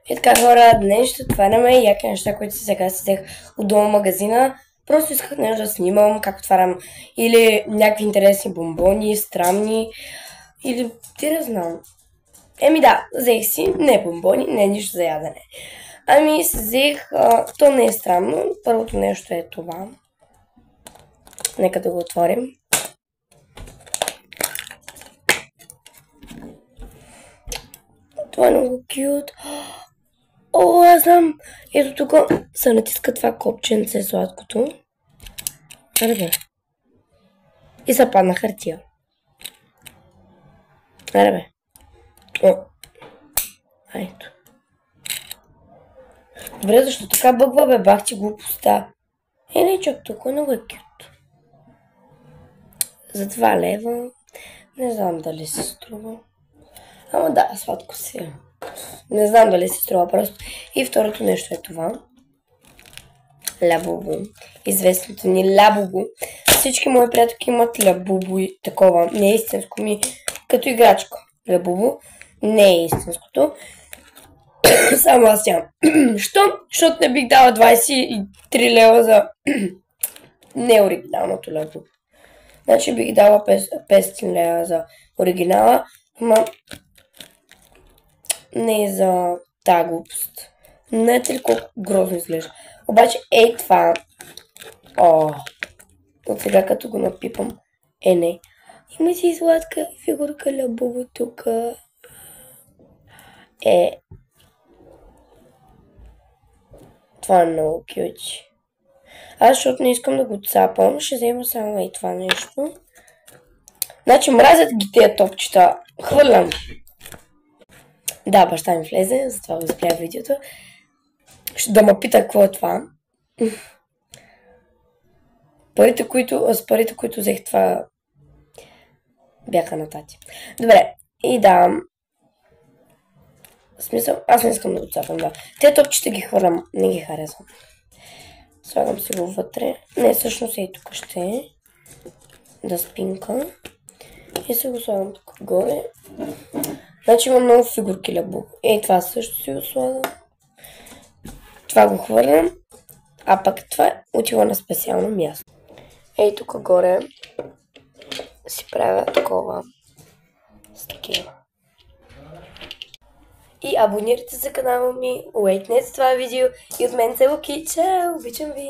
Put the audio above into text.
И така, хора, днес ще отваряме яки неща, които сега си взех от дома магазина. Просто исках нещо да снимам, как отварям. Или някакви интересни бомбони, странни. Или ти да знам. Да, взех си не бомбони, не нищо за ядене. Си взех, то не е странно. Първото нещо е това. Нека да го отворим. Това е много кют. О, аз знам. Ето тук се натиска това копченце сладкото. Аре и се падна хартия. Аре О. Ето. Добре, защо така бъгва, бе? Бах ти глупостта. Не, чак тук много е кют. За 2 лева. Не знам дали се струва. Ама да, сладко си. Не знам дали се струва просто. И второто нещо е това. Лабубу. Известното ни лабубу. Всички мои приятелки имат лабубу и такова. Не е истинско ми. Като играчка. Лабубу. Не е истинското. Само аз нямам. Що? Защото не бих дала 23 лева за неоригиналното лабубу. Значи бих дала 500 лева за оригинала. Ама не е за тази глупост. Знаете ли колко грозно изглежда? Обаче това. От сега като го напипам. Не. Има си сладка фигурка лабубу тук. Това е много кючи. Аз, защото не искам да го цапам, ще взема само това нещо. Значи мразят ги тия топчета. Хвърлям. Да, баща ми влезе, затова го спря видеото. Ще да ме пита какво е това. С парите, които взех това, бяха на тати. Добре, и да. В смисъл, аз не искам да го цапам, да. Те топчета ги хвърлям, не ги харесвам. Слагам си го вътре. Не, всъщност и тук ще е. Да спинка. И се го слагам тук горе. Значи има много фигурки лабубу. Това също си го слагам. Това го хвърлям. А пък това отива на специално място. Тук горе си правя такова с такива. И абонирайте се за канала ми, лайкнете това видео и от мен се Луки. Чао, обичам ви!